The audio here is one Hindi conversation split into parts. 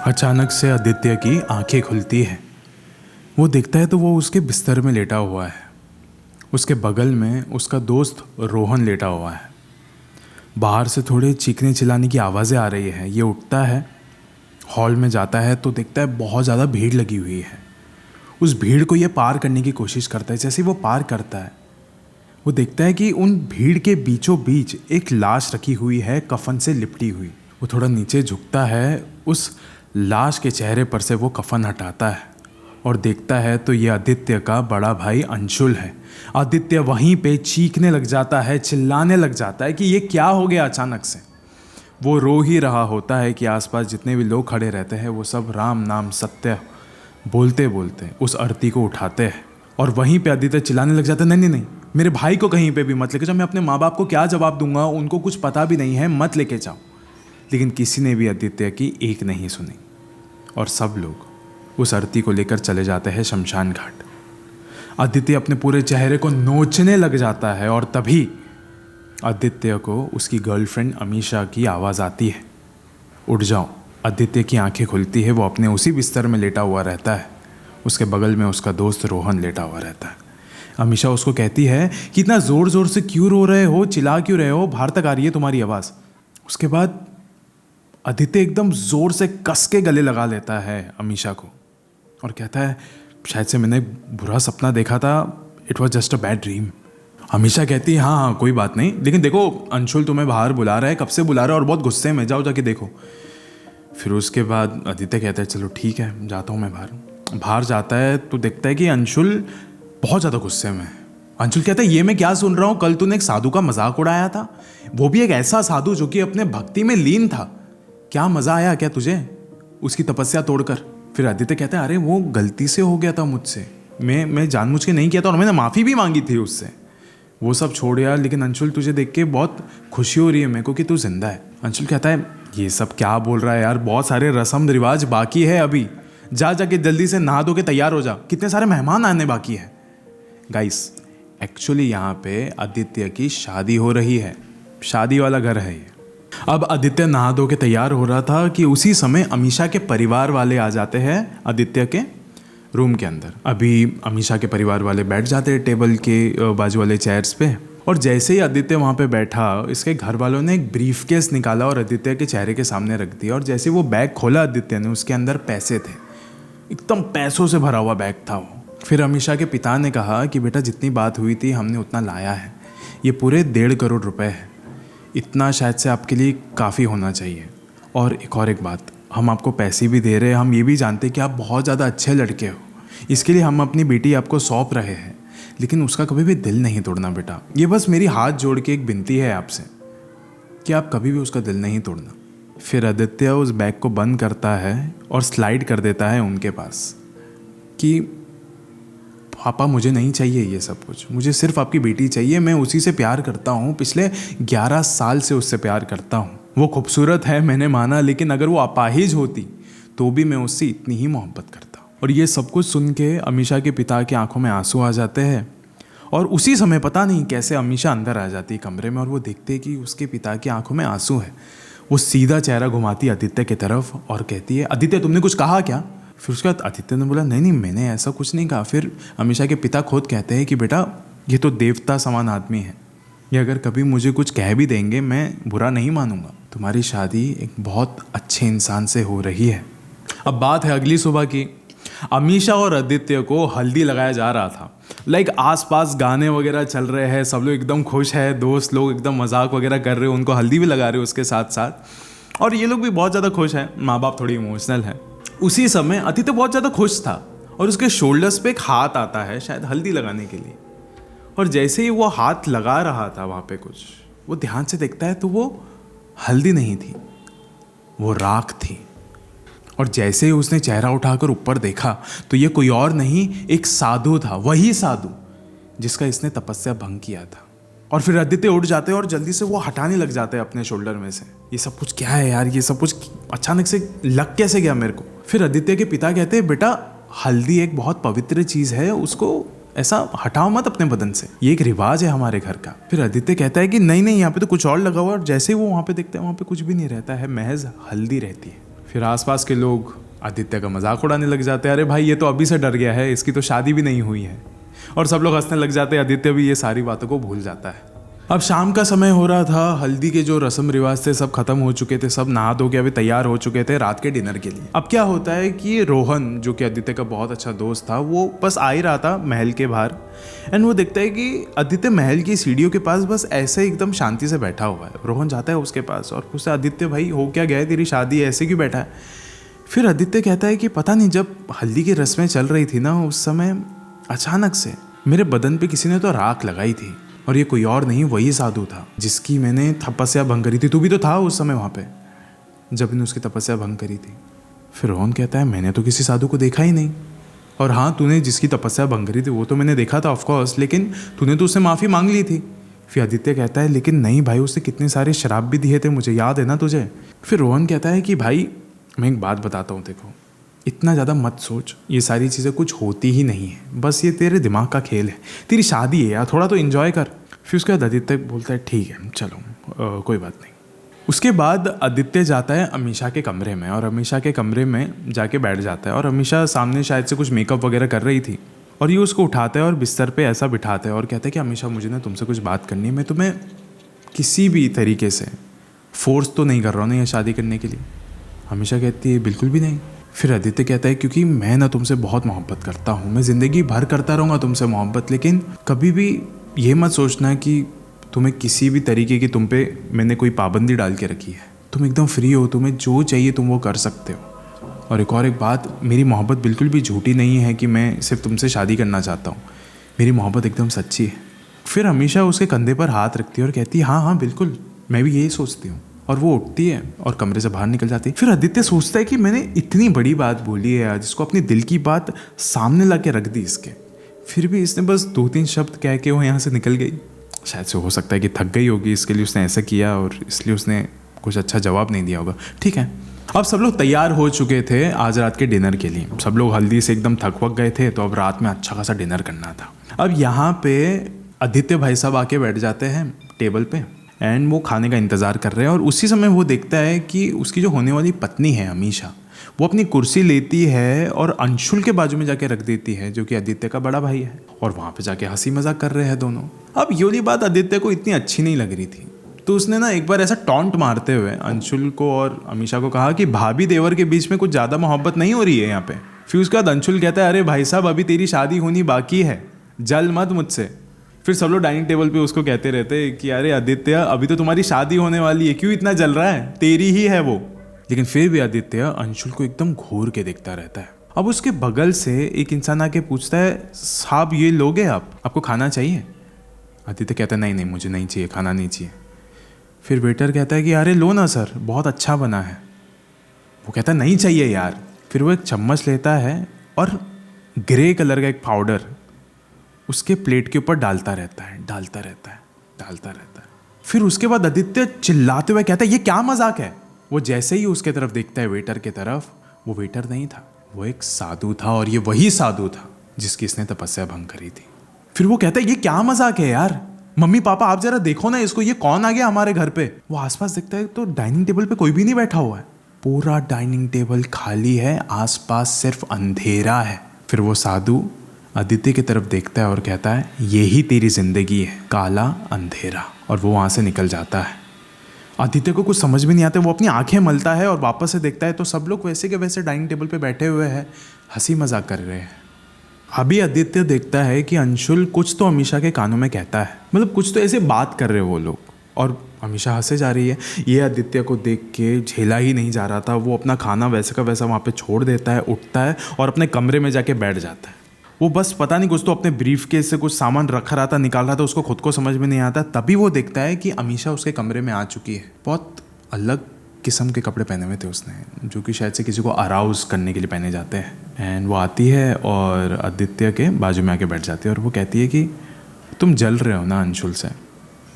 अचानक से आदित्य की आंखें खुलती है। वो देखता है तो वो उसके बिस्तर में लेटा हुआ है। उसके बगल में उसका दोस्त रोहन लेटा हुआ है। बाहर से थोड़े चीखने चिल्लाने की आवाज़ें आ रही है। ये उठता है, हॉल में जाता है तो देखता है बहुत ज़्यादा भीड़ लगी हुई है। उस भीड़ को ये पार करने की कोशिश करता है। जैसे वो पार करता है, वो देखता है कि उन भीड़ के बीचों बीच एक लाश रखी हुई है, कफन से लिपटी हुई। वो थोड़ा नीचे झुकता है, उस लाश के चेहरे पर से वो कफन हटाता है और देखता है तो ये आदित्य का बड़ा भाई अंशुल है। आदित्य वहीं पे चीखने लग जाता है, चिल्लाने लग जाता है कि ये क्या हो गया अचानक से। वो रो ही रहा होता है कि आसपास जितने भी लोग खड़े रहते हैं वो सब राम नाम सत्य बोलते बोलते उस आरती को उठाते हैं। और वहीं पे आदित्य चिल्लाने लग जाता है, नहीं नहीं नहीं, मेरे भाई को कहीं पे भी मत लेके जाओ। मैं अपने माँ बाप को क्या जवाब दूंगा, उनको कुछ पता भी नहीं है, मत लेके जाओ। लेकिन किसी ने भी आदित्य की एक नहीं सुनी और सब लोग उस आरती को लेकर चले जाते हैं शमशान घाट। आदित्य अपने पूरे चेहरे को नोचने लग जाता है और तभी आदित्य को उसकी गर्लफ्रेंड अमीशा की आवाज़ आती है, उठ जाओ। आदित्य की आंखें खुलती है। वो अपने उसी बिस्तर में लेटा हुआ रहता है। उसके बगल में उसका दोस्त रोहन लेटा हुआ रहता है। अमीशा उसको कहती है कि इतना ज़ोर ज़ोर से क्यों रो रहे हो, चिल्ला क्यों रहे हो, बाहर तक आ रही है तुम्हारी आवाज़। उसके बाद आदित्य एकदम ज़ोर से कस के गले लगा लेता है अमीशा को और कहता है, शायद से मैंने बुरा सपना देखा था, it was just a bad dream. Amisha कहती है, हाँ हाँ कोई बात नहीं, लेकिन देखो अंशुल तुम्हें बाहर बुला रहा है, कब से बुला रहा है और बहुत गुस्से में, जाओ जाके देखो। फिर उसके बाद आदित्य कहता है, चलो ठीक है जाता हूँ मैं बाहर। बाहर जाता है तो देखता है कि अंशुल बहुत ज़्यादा गुस्से में है। अंशुल कहता है, ये मैं क्या सुन रहा हूँ, कल तूने एक साधु का मजाक उड़ाया था, वो भी एक ऐसा साधु जो कि अपने भक्ति में लीन था। क्या मज़ा आया क्या तुझे उसकी तपस्या तोड़कर। फिर आदित्य कहता है, अरे वो गलती से हो गया था मुझसे, मैं जानबूझ के नहीं किया था और मैंने माफ़ी भी मांगी थी उससे। वो सब छोड़ यार, लेकिन अंशुल तुझे देख के बहुत खुशी हो रही है मेरे को कि तू जिंदा है। अंशुल कहता है, ये सब क्या बोल रहा है यार, बहुत सारे रस्म रिवाज बाकी है अभी, जाके जल्दी से नहा धो के तैयार हो जा, कितने सारे मेहमान आने बाकी है। गाइस एक्चुअली यहाँ पे आदित्य की शादी हो रही है, शादी वाला घर है ये। अब आदित्य नहा धो के तैयार हो रहा था कि उसी समय अमीशा के परिवार वाले आ जाते हैं आदित्य के रूम के अंदर। अभी अमीशा के परिवार वाले बैठ जाते हैं टेबल के बाजू वाले चेयर्स पे और जैसे ही आदित्य वहाँ पे बैठा, इसके घर वालों ने एक ब्रीफकेस निकाला और आदित्य के चेहरे के सामने रख दिया। और जैसे वो बैग खोला आदित्य ने, उसके अंदर पैसे थे, एकदम पैसों से भरा हुआ बैग था वो। फिर अमीशा के पिता ने कहा कि बेटा जितनी बात हुई थी हमने उतना लाया है, ये पूरे 1.5 करोड़ रुपए है, इतना शायद से आपके लिए काफ़ी होना चाहिए। और एक बात, हम आपको पैसे भी दे रहे हैं, हम ये भी जानते हैं कि आप बहुत ज़्यादा अच्छे लड़के हो, इसके लिए हम अपनी बेटी आपको सौंप रहे हैं, लेकिन उसका कभी भी दिल नहीं तोड़ना बेटा। ये बस मेरी हाथ जोड़ के एक विनती है आपसे कि आप कभी भी उसका दिल नहीं तोड़ना। फिर आदित्य उस बैग को बंद करता है और स्लाइड कर देता है उनके पास कि पापा मुझे नहीं चाहिए ये सब कुछ, मुझे सिर्फ आपकी बेटी चाहिए, मैं उसी से प्यार करता हूँ, पिछले 11 साल से उससे प्यार करता हूँ। वो खूबसूरत है मैंने माना, लेकिन अगर वो अपाहिज होती तो भी मैं उससे इतनी ही मोहब्बत करता। और ये सब कुछ सुन के अमीशा के पिता की आंखों में आंसू आ जाते हैं और उसी समय पता नहीं कैसे अमीशा अंदर आ जाती है कमरे में और वो देखते कि उसके पिता की आंखों में आंसू है। वो सीधा चेहरा घुमाती आदित्य की तरफ और कहती है, आदित्य तुमने कुछ कहा क्या। फिर उसके बाद आदित्य ने बोला, नहीं मैंने ऐसा कुछ नहीं कहा। फिर अमीशा के पिता खुद कहते हैं कि बेटा ये तो देवता समान आदमी है, ये अगर कभी मुझे कुछ कह भी देंगे मैं बुरा नहीं मानूंगा, तुम्हारी शादी एक बहुत अच्छे इंसान से हो रही है। अब बात है अगली सुबह की। अमीशा और आदित्य को हल्दी लगाया जा रहा था। आसपास गाने वगैरह चल रहे हैं, सब लोग एकदम खुश है, दोस्त लोग एकदम मजाक वगैरह कर रहे हो, उनको हल्दी भी लगा रहे हो उसके साथ साथ, और ये लोग भी बहुत ज़्यादा खुश हैं। माँ बाप थोड़ी इमोशनल है। उसी समय आदित्य बहुत ज़्यादा खुश था और उसके शोल्डर्स पे एक हाथ आता है शायद हल्दी लगाने के लिए। और जैसे ही वो हाथ लगा रहा था वहाँ पे कुछ, वो ध्यान से देखता है तो वो हल्दी नहीं थी, वो राख थी। और जैसे ही उसने चेहरा उठाकर ऊपर देखा तो ये कोई और नहीं, एक साधु था, वही साधु जिसका इसने तपस्या भंग किया था। और फिर आदित्य उठ जाते हैं और जल्दी से वो हटाने लग जाते हैं अपने शोल्डर में से, ये सब कुछ क्या है यार, ये सब कुछ अचानक से लग कैसे गया मेरे को। फिर आदित्य के पिता कहते हैं, बेटा हल्दी एक बहुत पवित्र चीज़ है, उसको ऐसा हटाओ मत अपने बदन से, ये एक रिवाज है हमारे घर का। फिर आदित्य कहता है कि नहीं यहाँ पे तो कुछ और लगा हुआ है। और जैसे ही वो वहाँ पे देखते हैं वहाँ पे कुछ भी नहीं रहता है, महज हल्दी रहती है। फिर आसपास के लोग आदित्य का मजाक उड़ाने लग जाते हैं, अरे भाई ये तो अभी से डर गया है, इसकी तो शादी भी नहीं हुई है। और सब लोग हंसने लग जाते हैं, आदित्य भी ये सारी बातों को भूल जाता है। अब शाम का समय हो रहा था, हल्दी के जो रस्म रिवाज थे सब खत्म हो चुके थे, सब नहा धो के अभी तैयार हो चुके थे रात के डिनर के लिए। अब क्या होता है कि रोहन जो कि आदित्य का बहुत अच्छा दोस्त था, वो बस आ ही रहा था महल के बाहर, एंड वो देखता है कि आदित्य महल की सीढ़ियों के पास बस ऐसे एकदम शांति से बैठा हुआ है। रोहन जाता है उसके पास और पूछता है, आदित्य भाई हो क्या गया है, तेरी शादी ऐसे क्यों बैठा है? फिर आदित्य कहता है कि पता नहीं, जब हल्दी की रस्में चल रही थी ना, उस समय अचानक से मेरे बदन पे किसी ने तो राख लगाई थी, और ये कोई और नहीं, वही साधु था जिसकी मैंने तपस्या भंग करी थी। तू भी तो था उस समय वहाँ पे जब मैंने उसकी तपस्या भंग करी थी। फिर रोहन कहता है, मैंने तो किसी साधु को देखा ही नहीं, और हाँ तूने जिसकी तपस्या भंग करी थी वो तो मैंने देखा था ऑफकोर्स, लेकिन तूने तो उससे माफ़ी मांग ली थी। फिर आदित्य कहता है, लेकिन नहीं भाई, उसने कितने सारे शराब भी दिए थे, मुझे याद है ना तुझे। फिर रोहन कहता है कि भाई मैं एक बात बताता हूँ, देखो इतना ज़्यादा मत सोच, ये सारी चीज़ें कुछ होती ही नहीं है, बस ये तेरे दिमाग का खेल है, तेरी शादी है यार, थोड़ा तो एंजॉय कर। फिर उसके बाद आदित्य बोलता है, ठीक है चलो कोई बात नहीं। उसके बाद आदित्य जाता है अमीषा के कमरे में, और अमीषा के कमरे में जाके बैठ जाता है, और अमीषा सामने शायद से कुछ मेकअप वगैरह कर रही थी, और ये उसको उठाता है और बिस्तर पे ऐसा बिठाता है और कहता है कि अमीषा मुझे ना तुमसे कुछ बात करनी है, मैं तुम्हें किसी भी तरीके से फोर्स तो नहीं कर रहा हूँ ना ये शादी करने के लिए। अमीषा कहती है, बिल्कुल भी नहीं। फिर आदित्य कहता है, क्योंकि मैं ना तुमसे बहुत मोहब्बत करता हूँ, मैं ज़िंदगी भर करता रहूँगा तुमसे मोहब्बत, लेकिन कभी भी ये मत सोचना कि तुम्हें किसी भी तरीके की तुम पे मैंने कोई पाबंदी डाल के रखी है। तुम एकदम फ्री हो, तुम्हें जो चाहिए तुम वो कर सकते हो। और एक बात, मेरी मोहब्बत बिल्कुल भी झूठी नहीं है कि मैं सिर्फ तुमसे शादी करना चाहता हूँ, मेरी मोहब्बत एकदम सच्ची है। फिर हमेशा उसके कंधे पर हाथ रखती है और कहती है, हाँ हाँ बिल्कुल, मैं भी यही सोचती हूँ। और वो उठती है और कमरे से बाहर निकल जाती है। फिर आदित्य सोचता है कि मैंने इतनी बड़ी बात बोली है आज, इसको अपनी दिल की बात सामने ला के रख दी इसके, फिर भी इसने बस 2-3 शब्द कह के वो यहाँ से निकल गई। शायद से हो सकता है कि थक गई होगी, इसके लिए उसने ऐसा किया और इसलिए उसने कुछ अच्छा जवाब नहीं दिया होगा। ठीक है, अब सब लोग तैयार हो चुके थे आज रात के डिनर के लिए। सब लोग हल्दी से एकदम थक वक गए थे, तो अब रात में अच्छा खासा डिनर करना था। अब यहाँ पे आदित्य भाई साहब आके बैठ जाते हैं टेबल पे, एंड वो खाने का इंतज़ार कर रहे हैं। और उसी समय वो देखता है कि उसकी जो होने वाली पत्नी है अमीषा, वो अपनी कुर्सी लेती है और अंशुल के बाजू में जाके रख देती है, जो कि आदित्य का बड़ा भाई है, और वहाँ पे जाके हंसी मजाक कर रहे हैं दोनों। अब ये वाली बात आदित्य को इतनी अच्छी नहीं लग रही थी, तो उसने ना एक बार ऐसा टॉन्ट मारते हुए अंशुल को और अमीषा को कहा कि भाभी देवर के बीच में कुछ ज़्यादा मोहब्बत नहीं हो रही है यहाँ पे। फिर उसके बाद अंशुल कहता है, अरे भाई साहब अभी तेरी शादी होनी बाकी है, जल मत मुझसे। फिर सब लोग डाइनिंग टेबल पे उसको कहते रहते कि अरे आदित्य अभी तो तुम्हारी शादी होने वाली है, क्यों इतना जल रहा है, तेरी ही है वो। लेकिन फिर भी आदित्य अंशुल को एकदम घूर के देखता रहता है। अब उसके बगल से एक इंसान आके पूछता है, साहब ये लोगे आप, आपको खाना चाहिए? आदित्य कहता है, नहीं नहीं मुझे नहीं चाहिए, खाना नहीं चाहिए। फिर वेटर कहता है कि अरे लो ना सर, बहुत अच्छा बना है। वो कहता है नहीं चाहिए यार। फिर वो एक चम्मच लेता है और ग्रे कलर का एक पाउडर उसके प्लेट के ऊपर डालता रहता है। फिर उसके बाद आदित्य चिल्लाते हुए कहता है, ये क्या मजाक है। वो जैसे ही उसके तरफ देखता है वेटर के तरफ, वो वेटर नहीं था, वो एक साधु था, और ये वही साधु था जिसकी इसने तपस्या भंग करी थी। फिर वो कहता है, ये क्या मजाक है यार, मम्मी पापा आप जरा देखो ना इसको, ये कौन आ गया हमारे घर पे। वो आसपास देखता है तो डाइनिंग टेबल पे कोई भी नहीं बैठा हुआ है, पूरा डाइनिंग टेबल खाली है, आसपास सिर्फ अंधेरा है। फिर वो साधु आदित्य की तरफ देखता है और कहता है, यही तेरी जिंदगी है, काला अंधेरा, और वो वहाँ से निकल जाता है। आदित्य को कुछ समझ में नहीं आता, वो अपनी आंखें मलता है और वापस से देखता है तो सब लोग वैसे के वैसे डाइनिंग टेबल पे बैठे हुए हैं, हंसी मजाक कर रहे हैं। अभी आदित्य देखता है कि अंशुल कुछ तो अमीषा के कानों में कहता है, मतलब कुछ तो ऐसे बात कर रहे हैं वो लोग, और अमीषा हंसे जा रही है। ये आदित्य को देख के झेला ही नहीं जा रहा था, वो अपना खाना वैसे का वैसा वहाँ पे छोड़ देता है, उठता है और अपने कमरे में जाके बैठ जाता है। वो बस पता नहीं कुछ तो अपने ब्रीफ केस से कुछ सामान रख रहा था, निकाल रहा था, उसको खुद को समझ में नहीं आता। तभी वो देखता है कि अमीषा उसके कमरे में आ चुकी है। बहुत अलग किस्म के कपड़े पहने हुए थे उसने, जो कि शायद से किसी को अराउज करने के लिए पहने जाते हैं। एंड वो आती है और आदित्य के बाजू में आके बैठ जाती है और वो कहती है कि तुम जल रहे हो ना अंशुल से,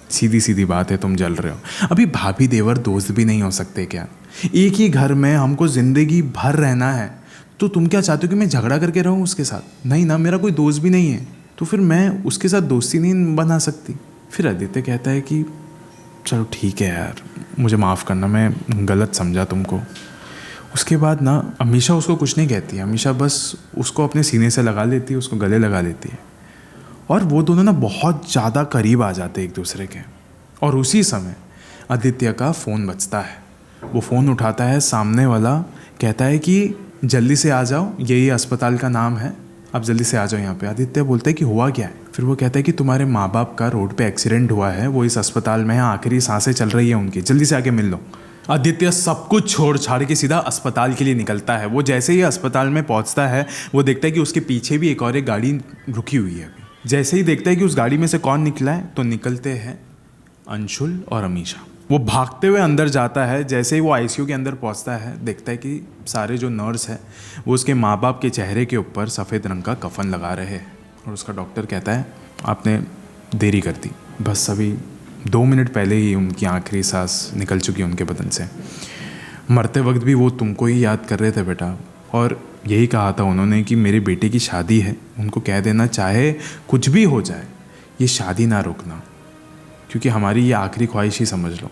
सीधी सीधी बात है, तुम जल रहे हो। अभी भाभी देवर दोस्त भी नहीं हो सकते क्या? एक ही घर में हमको ज़िंदगी भर रहना है, तो तुम क्या चाहते हो कि मैं झगड़ा करके रहूं उसके साथ? नहीं ना, मेरा कोई दोस्त भी नहीं है, तो फिर मैं उसके साथ दोस्ती नहीं बना सकती। फिर आदित्य कहता है कि चलो ठीक है यार, मुझे माफ़ करना, मैं गलत समझा तुमको। उसके बाद ना अमीशा उसको कुछ नहीं कहती है, अमीशा बस उसको अपने सीने से लगा लेती है, उसको गले लगा लेती है और वो दोनों ना बहुत ज़्यादा करीब आ जाते हैं एक दूसरे के। और उसी समय आदित्य का फ़ोन बजता है। वो फ़ोन उठाता है, सामने वाला कहता है कि जल्दी से आ जाओ, यही अस्पताल का नाम है, आप जल्दी से आ जाओ यहाँ पे। आदित्य बोलता है कि हुआ क्या है? फिर वो कहता है कि तुम्हारे माँ बाप का रोड पे एक्सीडेंट हुआ है, वो इस अस्पताल में है, आखिरी सांसें चल रही है उनकी, जल्दी से आके मिल लो। आदित्य सब कुछ छोड़ छाड़ के सीधा अस्पताल के लिए निकलता है। वो जैसे ही अस्पताल में पहुंचता है वो देखता है कि उसके पीछे भी एक और एक गाड़ी रुकी हुई है। अभी जैसे ही देखता है कि उस गाड़ी में से कौन निकला है तो निकलते हैं अंशुल और अमीशा। वो भागते हुए अंदर जाता है। जैसे ही वो आईसीयू के अंदर पहुंचता है देखता है कि सारे जो नर्स है वो उसके माँ बाप के चेहरे के ऊपर सफ़ेद रंग का कफन लगा रहे हैं। और उसका डॉक्टर कहता है आपने देरी कर दी, बस अभी 2 मिनट पहले ही उनकी आखिरी सांस निकल चुकी उनके बदन से। मरते वक्त भी वो तुमको ही याद कर रहे थे बेटा, और यही कहा था उन्होंने कि मेरे बेटे की शादी है, उनको कह देना चाहे कुछ भी हो जाए ये शादी ना रोकना, क्योंकि हमारी ये आखिरी ख्वाहिश ही समझ लो।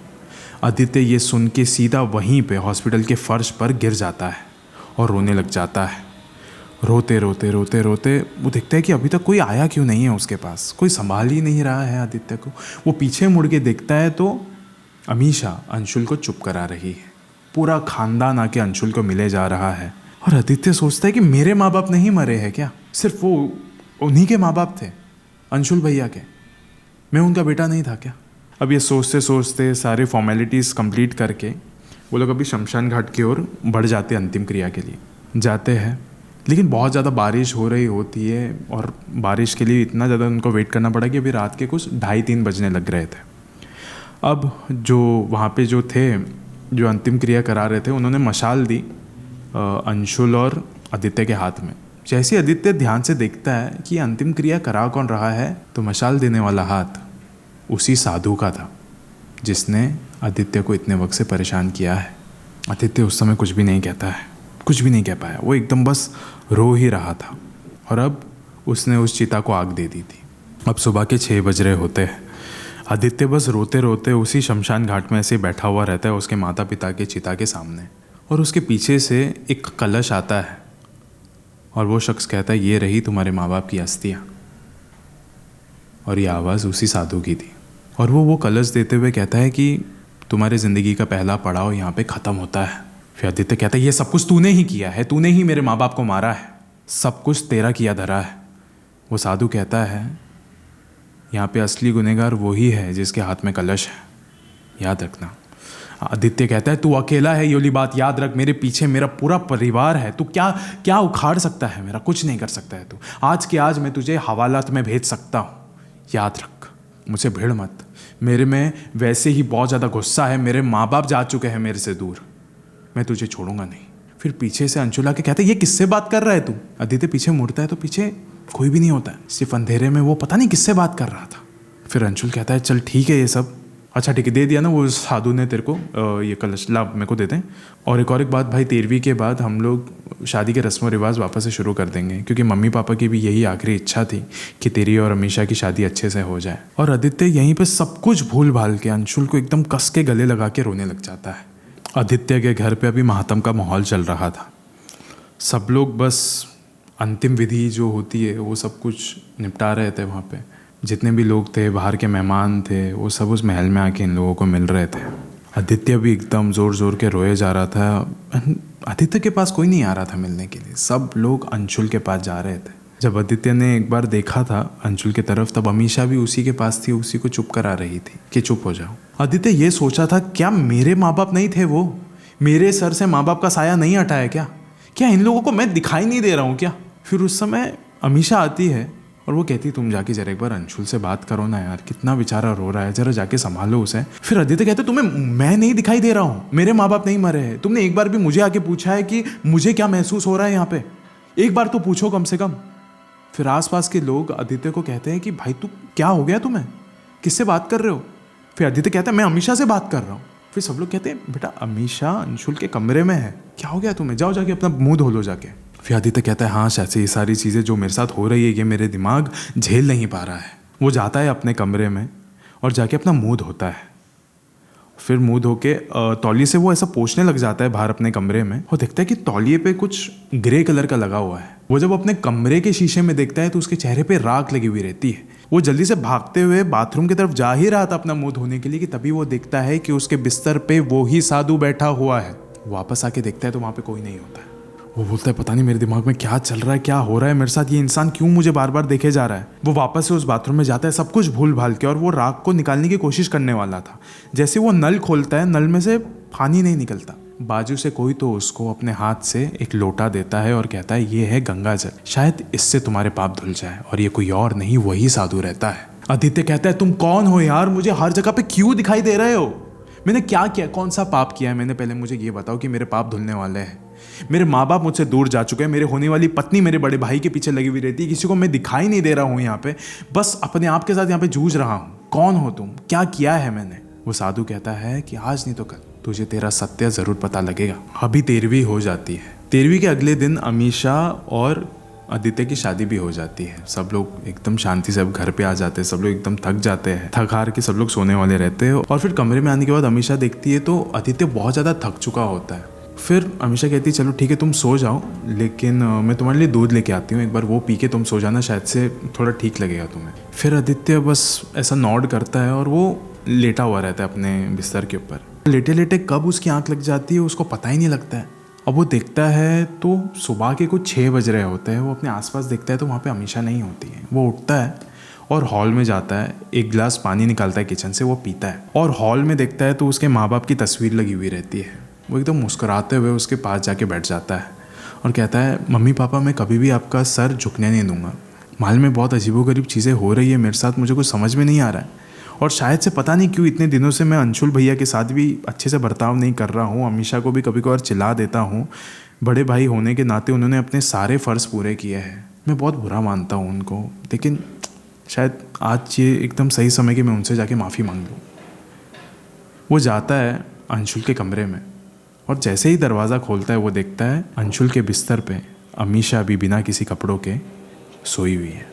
आदित्य ये सुन के सीधा वहीं पे हॉस्पिटल के फर्श पर गिर जाता है और रोने लग जाता है। रोते रोते रोते रोते वो देखता है कि अभी तक कोई आया क्यों नहीं है उसके पास, कोई संभाल ही नहीं रहा है आदित्य को। वो पीछे मुड़ के देखता है तो अमीशा अंशुल को चुप करा रही है। पूरा खानदान आके अंशुल को मिले जा रहा है और आदित्य सोचता है कि मेरे माँ बाप नहीं मरे हैं क्या? सिर्फ वो उन्हीं के माँ बाप थे, अंशुल भैया के, मैं उनका बेटा नहीं था क्या? अब ये सोचते सोचते सारे फॉर्मेलिटीज़ कंप्लीट करके वो लोग अभी शमशान घाट की ओर बढ़ जाते हैं अंतिम क्रिया के लिए। जाते हैं लेकिन बहुत ज़्यादा बारिश हो रही होती है और बारिश के लिए इतना ज़्यादा उनको वेट करना पड़ा कि अभी रात के कुछ 2:30-3 बजने लग रहे थे। अब जो वहाँ पे जो थे जो अंतिम क्रिया करा रहे थे उन्होंने मशाल दी अंशुल और आदित्य के हाथ में। जैसे आदित्य ध्यान से देखता है कि अंतिम क्रिया करा कौन रहा है तो मशाल देने वाला हाथ उसी साधु का था जिसने आदित्य को इतने वक्त से परेशान किया है। आदित्य उस समय कुछ भी नहीं कहता है, कुछ भी नहीं कह पाया, वो एकदम बस रो ही रहा था। और अब उसने उस चिता को आग दे दी थी। अब सुबह के 6 बज रहे होते हैं। आदित्य बस रोते रोते उसी शमशान घाट में ऐसे बैठा हुआ रहता है उसके माता पिता के चिता के सामने, और उसके पीछे से एक कलश आता है और वो शख्स कहता है ये रही तुम्हारे माँ बाप की अस्थियाँ। और ये आवाज़ उसी साधु की थी और वो कलश देते हुए कहता है कि तुम्हारी ज़िंदगी का पहला पड़ाव यहाँ पे ख़त्म होता है। फिर आदित्य कहता है ये सब कुछ तूने ही किया है, तूने ही मेरे माँ बाप को मारा है, सब कुछ तेरा किया धरा है। वो साधु कहता है यहाँ पे असली गुनहगार वही है जिसके हाथ में कलश है, याद रखना। आदित्य कहता है तू अकेला है, ये वाली बात याद रख, मेरे पीछे मेरा पूरा परिवार है, तू क्या क्या उखाड़ सकता है मेरा? कुछ नहीं कर सकता है तू। आज के आज मैं तुझे हवालात में भेज सकता हूँ, याद रख, मुझे भिड़ मत। मेरे में वैसे ही बहुत ज़्यादा गुस्सा है, मेरे माँ बाप जा चुके हैं मेरे से दूर, मैं तुझे छोड़ूंगा नहीं। फिर पीछे से अंशुल आके कहते ये किससे बात कर रहा है तू? आदित्य पीछे मुड़ता है तो पीछे कोई भी नहीं होता है, सिर्फ अंधेरे में वो पता नहीं किससे बात कर रहा था। फिर अंशुल कहता है चल ठीक है ये सब, अच्छा ठीक है दे दिया ना वो साधु ने तेरे को ये कलश, ला मेरे को दे दें। और एक बात भाई, 13वीं के बाद हम लोग शादी के रस्म व रिवाज वापस से शुरू कर देंगे, क्योंकि मम्मी पापा की भी यही आखिरी इच्छा थी कि तेरी और अमीशा की शादी अच्छे से हो जाए। और आदित्य यहीं पे सब कुछ भूल भाल के अंशुल को एकदम कस के गले लगा के रोने लग जाता है। आदित्य के घर पे अभी मातम का माहौल चल रहा था। सब लोग बस अंतिम विधि जो होती है वो सब कुछ निपटा रहे थे वहाँ पे। जितने भी लोग थे, बाहर के मेहमान थे, वो सब उस महल में आके इन लोगों को मिल रहे थे। आदित्य भी एकदम ज़ोर ज़ोर के रोए जा रहा था। आदित्य के पास कोई नहीं आ रहा था मिलने के लिए, सब लोग अंशुल के पास जा रहे थे। जब आदित्य ने एक बार देखा था अंशुल की तरफ, तब अमीशा भी उसी के पास थी, उसी को चुप करा रही थी कि चुप हो जाओ। आदित्य ये सोचा था क्या मेरे माँ बाप नहीं थे वो? मेरे सर से माँ बाप का साया नहीं हटाया क्या? क्या इन लोगों को मैं दिखाई नहीं दे रहा हूँ क्या? फिर उस समय अमीशा आती है और वो कहती तुम जाके जरा एक बार अंशुल से बात करो ना यार, कितना बेचारा रो रहा है, जरा जाके संभालो उसे। फिर आदित्य कहते तुम्हें मैं नहीं दिखाई दे रहा हूँ, मेरे माँ बाप नहीं मरे हैं, तुमने एक बार भी मुझे आके पूछा है कि मुझे क्या महसूस हो रहा है यहाँ पे? एक बार तो पूछो कम से कम। फिर आसपास के लोग आदित्य को कहते हैं कि भाई तू क्या हो गया तुम्हें, किससे बात कर रहे हो? फिर आदित्य कहता है मैं अमीशा से बात कर रहा हूँ। फिर सब लोग कहते हैं बेटा अमीशा अंशुल के कमरे में है, क्या हो गया तुम्हें, जाओ जाके अपना मुंह धो लो जाके। फिर आदित्य कहता है हाँ शायद से ये सारी चीज़ें जो मेरे साथ हो रही है ये मेरे दिमाग झेल नहीं पा रहा है। वो जाता है अपने कमरे में और जाके अपना मुंह धोता है फिर मुंह धो के तौलिए से वो ऐसा पोंछने लग जाता है बाहर अपने कमरे में, और देखता है कि तौलिए पे कुछ ग्रे कलर का लगा हुआ है। वो जब अपने कमरे के शीशे में देखता है तो उसके चेहरे पे राख लगी हुई रहती है। वो जल्दी से भागते हुए बाथरूम की तरफ जा ही रहा था अपना मुंह धोने के लिए कि तभी वो देखता है कि उसके बिस्तर पे वो ही साधु बैठा हुआ है। वापस आके देखता है तो वहाँ पे कोई नहीं होता है। वो बोलता है पता नहीं मेरे दिमाग में क्या चल रहा है, क्या हो रहा है मेरे साथ, ये इंसान क्यों मुझे बार बार देखे जा रहा है। वो वापस से उस बाथरूम में जाता है सब कुछ भूल भाल के, और वो राख को निकालने की कोशिश करने वाला था। जैसे वो नल खोलता है, नल में से पानी नहीं निकलता। बाजू से कोई तो उसको अपने हाथ से एक लोटा देता है और कहता है ये है गंगा जल, शायद इससे तुम्हारे पाप धुल जाए। और ये कोई और नहीं, वही साधु रहता है। आदित्य कहता है तुम कौन हो यार, मुझे हर जगह पे क्यों दिखाई दे रहे हो, मैंने क्या किया, कौन सा पाप किया है मैंने, पहले मुझे ये बताओ कि मेरे पाप धुलने वाले हैं। मेरे माँ बाप मुझसे दूर जा चुके हैं, मेरे होने वाली पत्नी मेरे बड़े भाई के पीछे लगी हुई रहती है, किसी को मैं दिखाई नहीं दे रहा हूँ यहाँ पे, बस अपने आप के साथ यहाँ पे जूझ रहा हूँ। कौन हो तुम, क्या किया है मैंने। वो साधु कहता है कि आज नहीं तो कल तुझे तेरा सत्य जरूर पता लगेगा। अभी 13वीं हो जाती है। 13वीं के अगले दिन अमीषा और आदित्य की शादी भी हो जाती है। सब लोग एकदम शांति से अब घर पे आ जाते हैं, सब लोग एकदम थक जाते हैं, थक हार के सब लोग सोने वाले रहते हैं। और फिर कमरे में आने के बाद अमीषा देखती है तो आदित्य बहुत ज़्यादा थक चुका होता है। फिर अमीषा कहती है चलो ठीक है तुम सो जाओ, लेकिन मैं तुम्हारे लिए दूध लेके आती हूँ, एक बार वो पी के तुम सो जाना, शायद से थोड़ा ठीक लगेगा तुम्हें। फिर आदित्य बस ऐसा नॉड करता है और वो लेटा हुआ रहता है अपने बिस्तर के ऊपर। लेटे लेटे कब उसकी आंख लग जाती है उसको पता ही नहीं लगता है। अब वो देखता है तो सुबह के कुछ 6 बज रहे होते हैं। वो अपने आसपास देखता है तो वहाँ पे अमीषा नहीं होती है। वो उठता है और हॉल में जाता है, एक गिलास पानी निकालता है किचन से, वो पीता है और हॉल में देखता है तो उसके माँ बाप की तस्वीर लगी हुई रहती है। वो एकदम मुस्कुराते हुए उसके पास जाके बैठ जाता है और कहता है मम्मी पापा मैं कभी भी आपका सर झुकने नहीं दूंगा। माल में बहुत अजीबोगरीब चीज़ें हो रही है मेरे साथ, मुझे कुछ समझ में नहीं आ रहा है, और शायद से पता नहीं क्यों इतने दिनों से मैं अंशुल भैया के साथ भी अच्छे से बर्ताव नहीं कर रहा हूँ, अमीषा को भी कभी कभार चिल्ला देता हूँ। बड़े भाई होने के नाते उन्होंने अपने सारे फ़र्ज़ पूरे किए हैं, मैं बहुत बुरा मानता हूँ उनको, लेकिन शायद आज ये एकदम सही समय कि मैं उनसे जाके माफ़ी मांग लूँ। वो जाता है अंशुल के कमरे में और जैसे ही दरवाज़ा खोलता है वो देखता है अंशुल के बिस्तर पे अमीषा भी बिना किसी कपड़ों के सोई हुई है।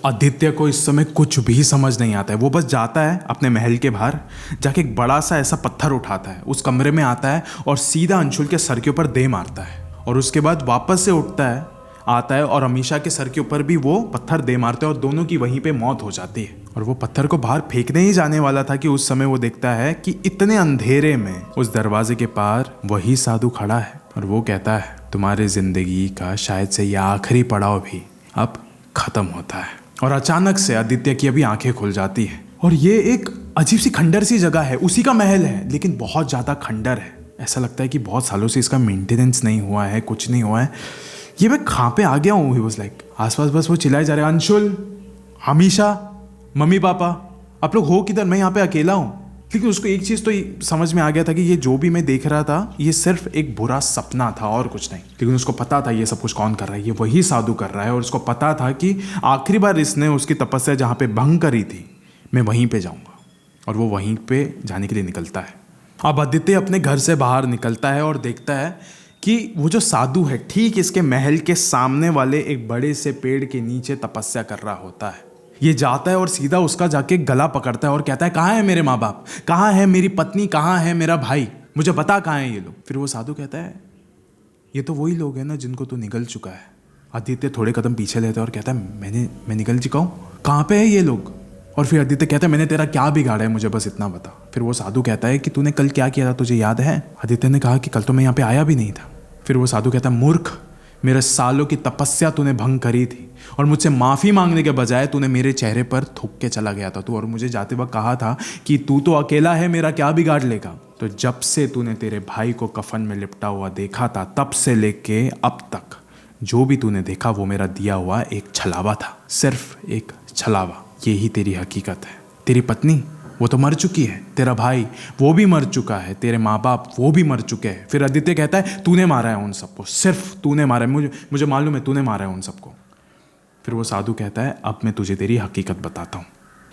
आदित्य को इस समय कुछ भी समझ नहीं आता है। वो बस जाता है अपने महल के बाहर, जाके एक बड़ा सा ऐसा पत्थर उठाता है, उस कमरे में आता है और सीधा अंशुल के सर के ऊपर दे मारता है, और उसके बाद वापस से उठता है, आता है और अमीषा के सर के ऊपर भी वो पत्थर दे मारता है और दोनों की वहीं पे मौत हो जाती है। और वो पत्थर को बाहर फेंकने ही जाने वाला था कि उस समय वो देखता है कि इतने अंधेरे में उस दरवाजे के पार वही साधु खड़ा है और वो कहता है तुम्हारी जिंदगी का शायद से यह आखिरी पड़ाव भी अब खत्म होता है। और अचानक से आदित्य की अभी आंखें खुल जाती है और ये एक अजीब सी खंडर सी जगह है, उसी का महल है लेकिन बहुत ज़्यादा खंडर है। ऐसा लगता है कि बहुत सालों से इसका मेंटेनेंस नहीं हुआ है, कुछ नहीं हुआ है। ये मैं कहाँ पे आ गया हूँ। ही वाज लाइक आसपास बस वो चिल्लाए जा रहे हैं अंशुल, हमीशा, मम्मी पापा, आप लोग हो किधर, मैं यहाँ पे अकेला हूँ। लेकिन उसको एक चीज़ तो समझ में आ गया था कि ये जो भी मैं देख रहा था ये सिर्फ एक बुरा सपना था और कुछ नहीं। लेकिन उसको पता था ये सब कुछ कौन कर रहा है, ये वही साधु कर रहा है। और उसको पता था कि आखिरी बार इसने उसकी तपस्या जहाँ पे भंग करी थी मैं वहीं पे जाऊँगा, और वो वहीं पे जाने के लिए निकलता है। अब आदित्य अपने घर से बाहर निकलता है और देखता है कि वो जो साधु है ठीक इसके महल के सामने वाले एक बड़े से पेड़ के नीचे तपस्या कर रहा होता है। ये जाता है और सीधा उसका जाके गला पकड़ता है और कहता है कहाँ है मेरे माँ बाप, कहाँ है मेरी पत्नी, कहाँ है मेरा भाई, मुझे बता कहाँ है ये लोग। फिर वो साधु कहता है ये तो वही लोग हैं ना जिनको तू निगल चुका है। आदित्य थोड़े कदम पीछे लेता है और कहता है मैं निगल चुका हूँ, कहाँ पे है ये लोग। और फिर आदित्य कहता है मैंने तेरा क्या बिगाड़ा है, मुझे बस इतना बता। फिर वो साधु कहता है कि तूने कल क्या किया था, तुझे याद है। आदित्य ने कहा कि कल तो मैं यहाँ पे आया भी नहीं था। फिर वो साधु कहता है मूर्ख, मेरे सालों की तपस्या तूने भंग करी थी और मुझसे माफ़ी मांगने के बजाय तूने मेरे चेहरे पर थूक के चला गया था तू, और मुझे जाते वक्त कहा था कि तू तो अकेला है, मेरा क्या बिगाड़ लेगा। तो जब से तूने तेरे भाई को कफन में लिपटा हुआ देखा था तब से लेके अब तक जो भी तूने देखा वो मेरा दिया हुआ एक छलावा था, सिर्फ एक छलावा। यही तेरी हकीकत है। तेरी पत्नी वो तो मर चुकी है, तेरा भाई वो भी मर चुका है, तेरे माँ बाप वो भी मर चुके हैं। फिर आदित्य कहता है तूने मारा है उन सबको, सिर्फ तूने मारा है, मुझे मालूम है तूने मारा है उन सबको। फिर वो साधु कहता है अब मैं तुझे तेरी हकीकत बताता हूँ।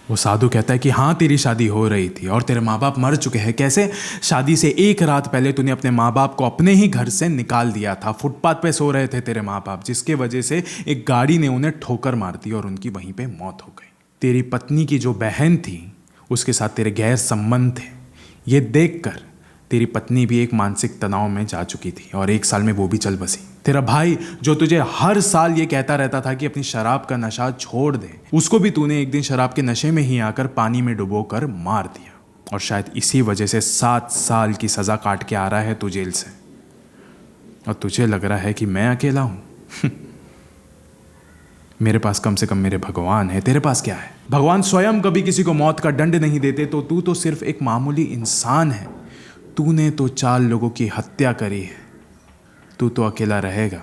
वो साधु कहता है कि हाँ तेरी शादी हो रही थी और तेरे माँ बाप मर चुके हैं। कैसे? शादी से एक रात पहले तूने अपने माँ बाप को अपने ही घर से निकाल दिया था। फुटपाथ पे सो रहे थे तेरे माँ बाप, जिसके वजह से एक गाड़ी ने उन्हें ठोकर मार दी और उनकी वहीं पे मौत हो गई। तेरी पत्नी की जो बहन थी उसके साथ तेरे गैर संबंध थे, ये देखकर तेरी पत्नी भी एक मानसिक तनाव में जा चुकी थी और 1 साल में वो भी चल बसी। तेरा भाई जो तुझे हर साल ये कहता रहता था कि अपनी शराब का नशा छोड़ दे, उसको भी तूने एक दिन शराब के नशे में ही आकर पानी में डुबो कर मार दिया। और शायद इसी वजह से 7 साल की सज़ा काट के आ रहा है तू जेल से। और तुझे लग रहा है कि मैं अकेला हूं? मेरे पास कम से कम मेरे भगवान है। तेरे पास क्या है? भगवान स्वयं कभी किसी को मौत का दंड नहीं देते, तो तू तो सिर्फ एक मामूली इंसान है। तूने तो 4 लोगों की हत्या करी है। तू तो अकेला रहेगा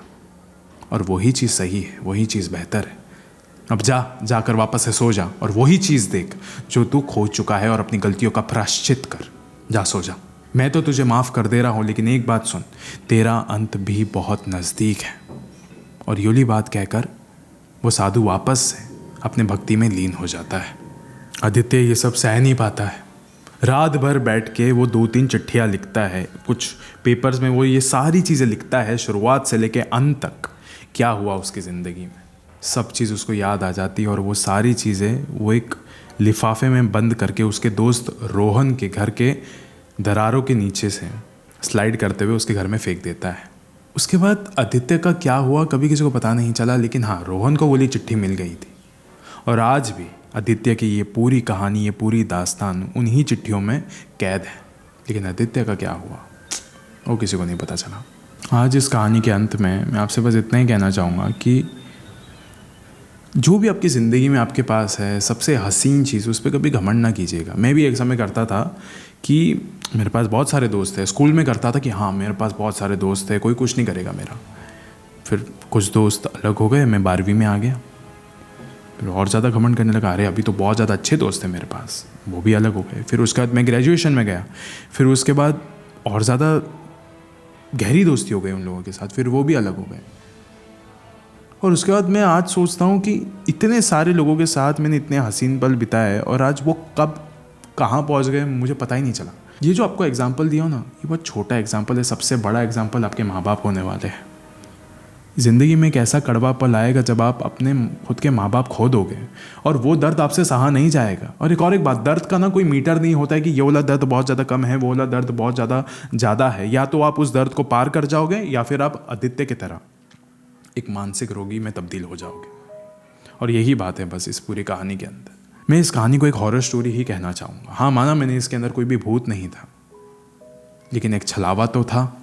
और वही चीज़ सही है, वही चीज़ बेहतर है। अब जाकर वापस से सो जा और वही चीज़ देख जो तू खो चुका है और अपनी गलतियों का प्रायश्चित कर। जा सो जा। मैं तो तुझे माफ़ कर दे रहा हूँ, लेकिन एक बात सुन, तेरा अंत भी बहुत नज़दीक है। और यूली बात कहकर वो साधु वापस से अपने भक्ति में लीन हो जाता है। आदित्य ये सब सह नहीं पाता है। रात भर बैठ के वो 2-3 चिट्ठियाँ लिखता है, कुछ पेपर्स में वो ये सारी चीज़ें लिखता है, शुरुआत से लेके अंत तक क्या हुआ उसकी ज़िंदगी में। सब चीज़ उसको याद आ जाती है और वो सारी चीज़ें वो एक लिफाफे में बंद करके उसके दोस्त रोहन के घर के दरारों के नीचे से स्लाइड करते हुए उसके घर में फेंक देता है। उसके बाद आदित्य का क्या हुआ कभी किसी को पता नहीं चला, लेकिन हाँ, रोहन को वो चिट्ठी मिल गई थी। और आज भी आदित्य की ये पूरी कहानी, ये पूरी दास्तान उन्हीं चिट्ठियों में कैद है। लेकिन आदित्य का क्या हुआ वो किसी को नहीं पता चला। आज इस कहानी के अंत में मैं आपसे बस इतना ही कहना चाहूँगा कि जो भी आपकी ज़िंदगी में आपके पास है, सबसे हसीन चीज़, उस पर कभी घमंड ना कीजिएगा। मैं भी एक समय करता था कि मेरे पास बहुत सारे दोस्त हैं। स्कूल में करता था कि हाँ मेरे पास बहुत सारे दोस्त हैं, कोई कुछ नहीं करेगा मेरा। फिर कुछ दोस्त अलग हो गए, मैं 12वीं में आ गया, फिर और ज़्यादा घमंड करने लगा, अरे अभी तो बहुत ज़्यादा अच्छे दोस्त हैं मेरे पास, वो भी अलग हो गए। फिर उसके बाद मैं ग्रेजुएशन में गया, फिर उसके बाद और ज़्यादा गहरी दोस्ती हो गई उन लोगों के साथ, फिर वो भी अलग हो गए। और उसके बाद मैं आज सोचता हूँ कि इतने सारे लोगों के साथ मैंने इतने हसीन पल बिताए और आज वो कब कहाँ पहुँच गए मुझे पता ही नहीं चला। ये जो आपको एग्जाम्पल दिया ना, ये बहुत छोटा एग्जाम्पल है। सबसे बड़ा एग्जाम्पल आपके माँ बाप होने वाले हैं। ज़िंदगी में एक ऐसा कड़वा पल आएगा जब आप अपने खुद के माँ बाप खो दोगे और वो दर्द आपसे सहा नहीं जाएगा। और एक बात, दर्द का ना कोई मीटर नहीं होता है कि ये वाला दर्द बहुत ज़्यादा कम है, वो वाला दर्द बहुत ज़्यादा है। या तो आप उस दर्द को पार कर जाओगे या फिर आप आदित्य की तरह एक मानसिक रोगी में तब्दील हो जाओगे। और यही बात है बस इस पूरी कहानी के अंदर। मैं इस कहानी को एक हॉरर स्टोरी ही कहना चाहूँगा। हाँ, माना मैंने इसके अंदर कोई भी भूत नहीं था, लेकिन एक छलावा तो था।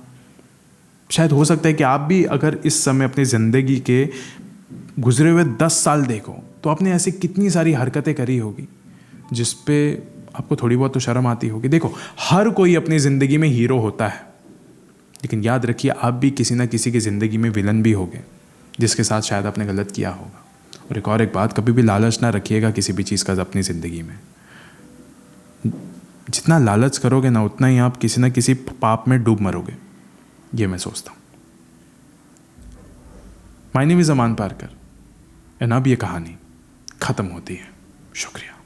शायद हो सकता है कि आप भी अगर इस समय अपनी ज़िंदगी के गुजरे हुए 10 साल देखो तो आपने ऐसी कितनी सारी हरकतें करी होगी जिस पे आपको थोड़ी बहुत तो शर्म आती होगी। देखो, हर कोई अपनी ज़िंदगी में हीरो होता है, लेकिन याद रखिए आप भी किसी ना किसी की ज़िंदगी में विलन भी होगे जिसके साथ शायद आपने गलत किया होगा। और एक बात, कभी भी लालच ना रखिएगा किसी भी चीज़ का अपनी ज़िंदगी में। जितना लालच करोगे ना उतना ही आप किसी ना किसी पाप में डूब मरोगे, ये मैं सोचता हूँ। My name is Aman Parkar and अब ये कहानी ख़त्म होती है। शुक्रिया।